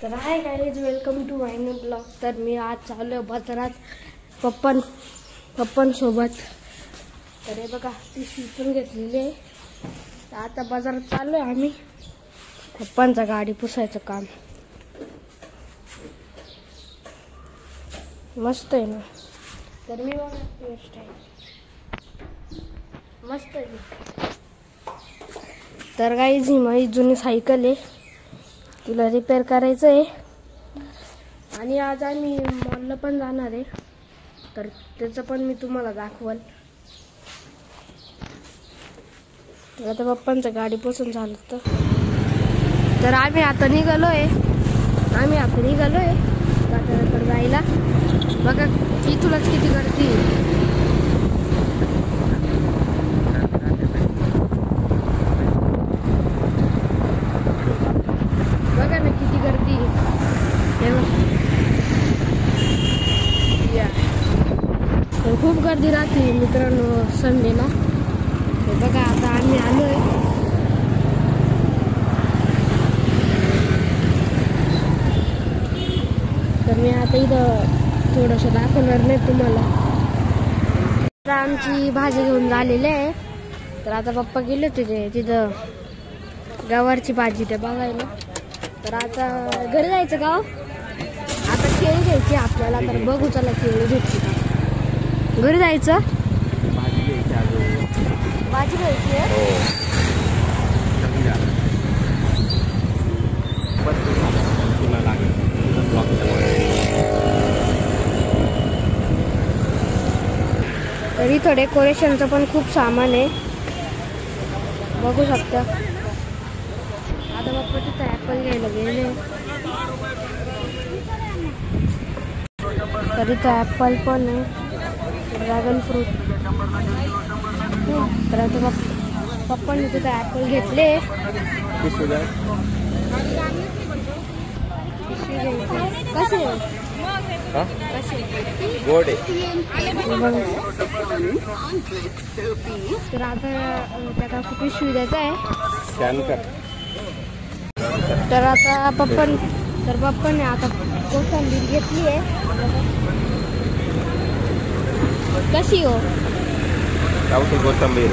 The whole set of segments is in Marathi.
तर hi guys, welcome to my new blog. तर मी आज चालू आहे बाजारात पप्पांसोबत. तर हे बघा, पिशवी पण घेतलेली आहे. तर आता बाजारात चालू आहे आम्ही. पप्पांचा गाडी पुसायचं काम. मस्त आहे ना. तर मी बघा हेअरस्टाईल मस्त आहे. तर गाईज, ही माझी जुनी सायकल आहे, तिला रिपेअर करायचं आहे. आणि आज आम्ही मॉलला पण जाणार आहे, तर त्याचं पण मी तुम्हाला दाखवल. तर आता पप्पांचं गाडी पसंत झालं तर आम्ही आता निघालोय बाजाराकडे जायला. बघा इथूनच किती गर्दी आहे. बघा ना किती गर्दी आहे. खूप गर्दी राहते मित्रांनो संडेला. हे बघा आता आम्ही आलोय. तर मी आता इथं थोडंसं दाखवणार नाही तुम्हाला. तर आमची भाजी घेऊन झालेली आहे. तर आता पप्पा गेले होते तिथं गवारची भाजी ते बघायला. तर आता घरी जायचं गाव. आता केळी घ्यायची आपल्याला. तर बघू चला केळी घ्यायची का. घरी जायचं, भाजी घ्यायची आहे. तर इथं डेकोरेशनचं पण खूप सामान आहे, बघू शकता. आता बाप्पा तिथं ॲपल घ्यायला गेले. तर इथं ॲपल पण आहे, ड्रॅगन फ्रूट. तर आता पप्पांनी तिथं ॲपल घेतले. कसे गोड आहे. तर आता त्याला खूप पिशवी द्यायचा आहे. तर आता पप्पांनी आता कोथिंबीर घेतली आहे. कशी हो गावठी कोथिंबीर?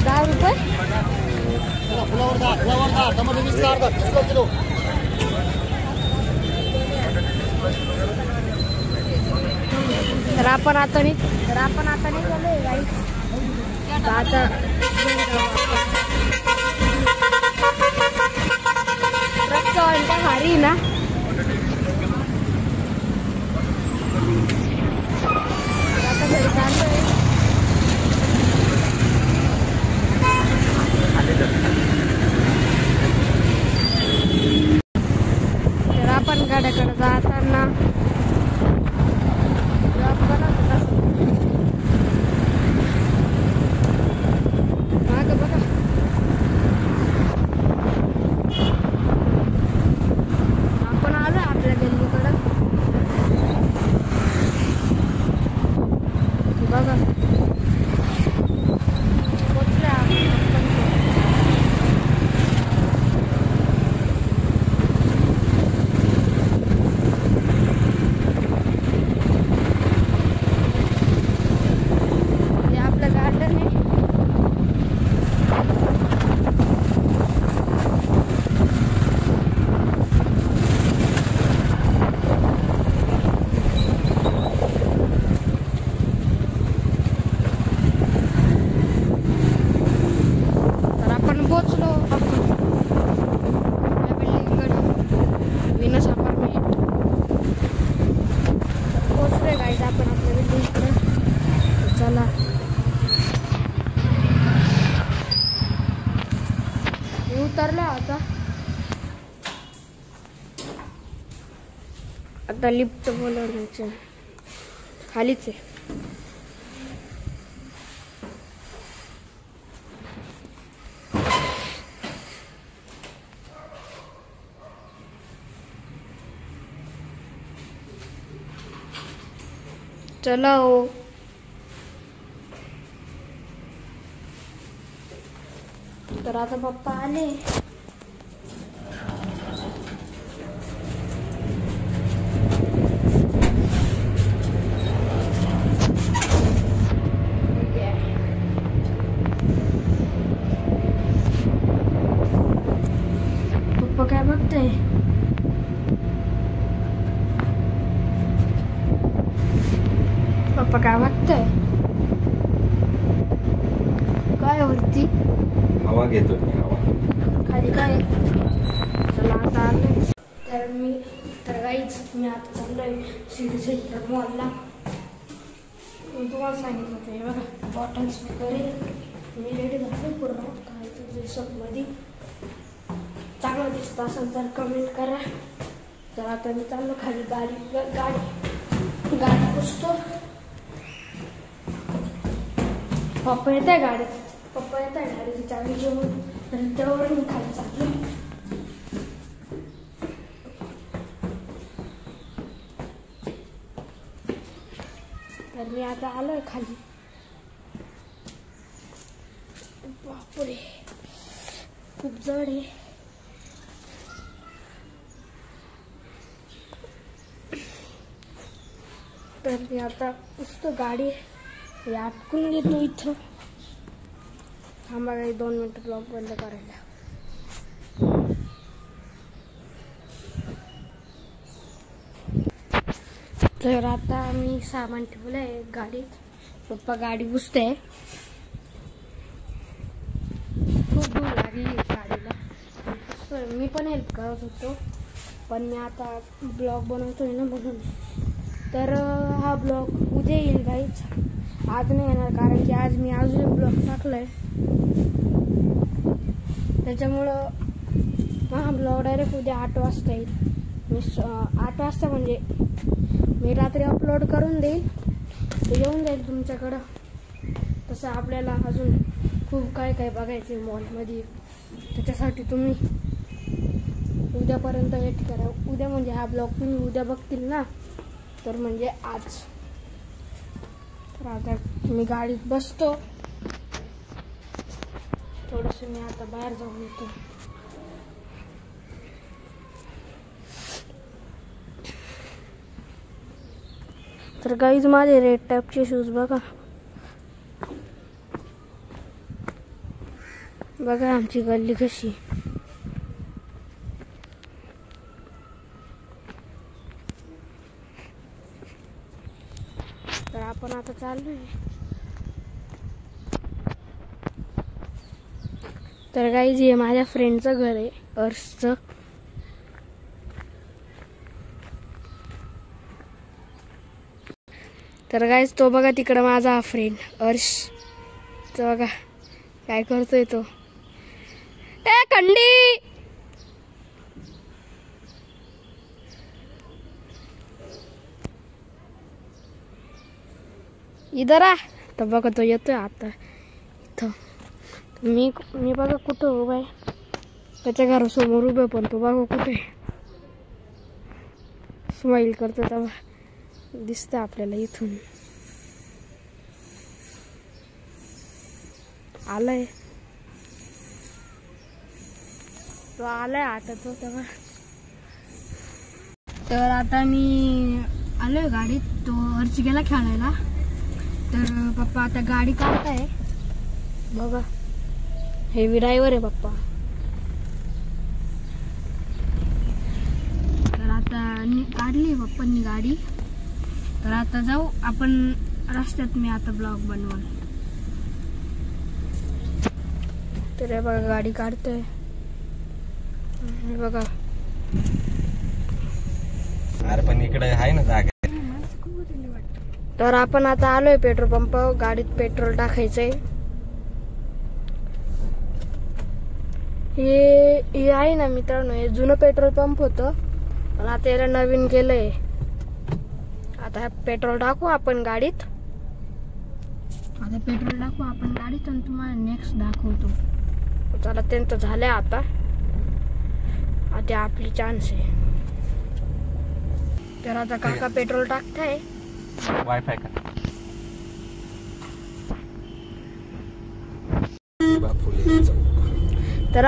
10 रुपये. तर आपण आता निघालोय गाईस. आता ट्रकचा भारी ना. आता घरी चाललोय. तर आपण गाड्याकडे जाताना मागं बघा. आपण आलो आपल्या गल्लीकडं. बघा पोचल्या आपण. हे आपलं गार्डन आहे. पोचलो या बिल्डिंगकडे, विनस अपार्टमेंट. पोचलोय गाईज आपण आपल्या बिल्डिंगकडे. चला मी उतरलो. आता लिफ्ट बोलवण्याचं खालीच आहे. चलो तर आता पप्पा आले. पप्पा काय बघताय? पप्पा काय बघताय? काय वरती हवा घेतो मी, हवा. खाली काय? चला आता आलोय. तर गाईच मी आता चाललोय सिटी सेंटर मॉलला. मी तुम्हाला सांगितलं होतं, हे बघा बॉटल्स वगैरे. मी रेडी झालो पूर्ण. काय तुझ्या शॉपमध्ये चांगलं दिसत असेल तर कमेंट करा. तर आता मी चाललो खाली गाडी पुसतो. पप्पा येत आहे गाडीत. पप्पा येत आहे गाडीची चावी घेऊन. तर त्यावर मी खाली चाललो. तर मी आता आलोय खाली. बापरे खूप जड आहे. तर मी आता पुसतो गाडी. अटकून घेतो इथं. थांबा काही 2 मिनिटं ब्लॉग बंद करायला. तर आता मी सामान ठेवलंय गाडीत. पप्पा गाडी पुसते. खूप दूर लागली गाडीला. मी पण हेल्प करत होतो, पण मी आता ब्लॉग बनवतोय ना म्हणून. तर हा ब्लॉग उद्या येईल गाईच. आज नाही येणार, कारण की आज मी अजून एक ब्लॉग टाकलाय. त्याच्यामुळं हा ब्लॉग डायरेक्ट उद्या 8 वाजता येईल. मी 8 वाजता म्हणजे मी रात्री अपलोड करून देईल. ते येऊन जाईल तुमच्याकडं. तसं आपल्याला अजून खूप काय काय बघायचं आहे मॉलमध्ये. त्याच्यासाठी तुम्ही उद्यापर्यंत वेट करा. उद्या म्हणजे हा ब्लॉग तुम्ही उद्या बघतील ना, तर म्हणजे आज. तर आता मी गाडीत बसतो. थोडंसं मी आता बाहेर जाऊन येतो. तर गाईज माझे रेड टॅपचे शूज बघा. बघा आमची गल्ली कशी. तर आपण आता चाललोय. तर गाईज हे माझ्या फ्रेंडचं घर आहे, अर्शचं. तर गाईज तो बघा तिकडं माझा हा फ्रेंड अर्श. तो बघा काय करतोय तो. ए कंडी इधर आ. तर बघा तो येतोय आता इथं. मी बघा कुठं उभा आहे. त्याच्या घरासमोर उभे, पण तो बघा कुठे स्माइल करतो. तेव्हा दिसतं आपल्याला इथून. आलाय तो, आलाय आता तो तेव्हा. तर आता मी आलोय गाडीत. तो अर्ची गेला खेळायला. तर पप्पा आता गाडी काढताय. बघा हेवी ड्रायव्हर आहे पप्पा. तर आता काढली पप्पांनी गाडी. तर आता जाऊ आपण रस्त्यात. मी आता ब्लॉग बनवल. तर हे बघा गाडी काढतोय. हे बघा. अरे पण इकडे आहे ना जागा. तर आपण आता आलोय पेट्रोल पंप. गाडीत पेट्रोल टाकायचंय. हे आहे ना मित्रांनो, हे जुनं पेट्रोल पंप होतं, पण आता याला नवीन केलंय. आता पेट्रोल टाकू आपण गाडीत. आता पेट्रोल टाकू आपण गाडीत आणि तुम्हाला नेक्स्ट दाखवतो. चला त्यांचं झालंय आता आपली चान्स आहे. तर आता काका पेट्रोल टाकताय. वायफाय का तर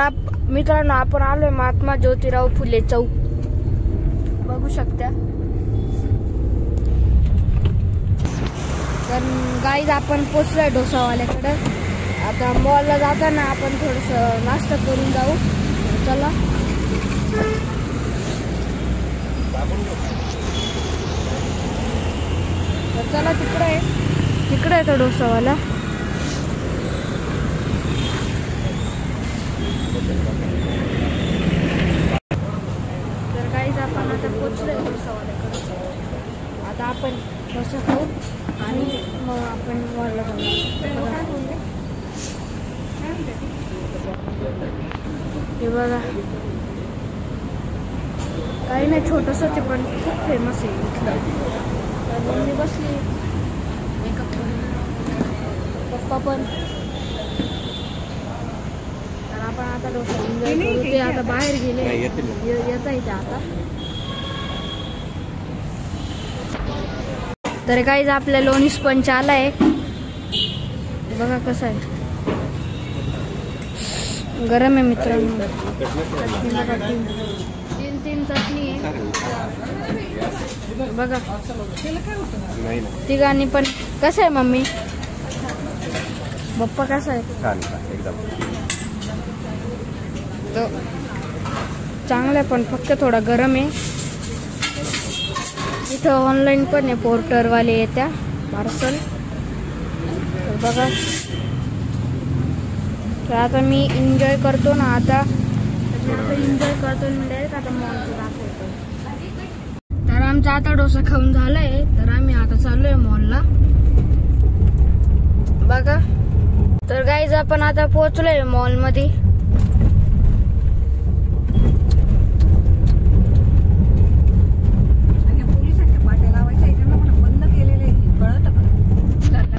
मित्रांनो आपण आलोय महात्मा ज्योतिराव फुले चौक, बघू शकता. तर गाईज आपण पोचलोय डोसावाल्याकडे. आता मॉलला जाताना आपण थोडस नाश्ता करून जाऊ. चला. तर चला तिकडे आहे तो डोसावाला. तर गाईज आपण आता पोचलोय डोसावाल्याकडे. आता आपण डोसा खाऊ आणि मग आपण मॉलला जाऊ. हे बघा, काही नाही, छोटंसंच आहे पण खूप फेमस आहे इथलं. तर मम्मी बसली मेकअप करून, पप्पा पण. तर आपण आता डोसा एन्जॉय करू. ते आता बाहेर गेले, येत आहे ते आता. तर काहीच आपल्या लोणी स्पंच आलाय, बघा कसं आहे, गरम आहे मित्रांनो. तीन चटणी आहे बघा तिघांनी पण. कसं आहे मम्मी, पप्पा कसं आहे? चांगलं आहे पण फक्त थोडा गरम आहे. इथं ऑनलाईन पण आहे, पोर्टरवाले येत्या पार्सल. बघा, तर आता मी एन्जॉय करतो ना. आता एन्जॉय करतो डायरेक्ट आता मॉलचं दाखवतो. तर आमचा आता डोसा खाऊन झालाय. तर आम्ही आता चाललोय मॉलला, बघा. तर गाईज आपण आता पोहोचलोय मॉल मध्ये.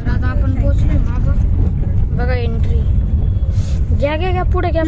आता आपण पोहोचलोय मागं, बघा एंट्री. घ्या पुढे घ्या.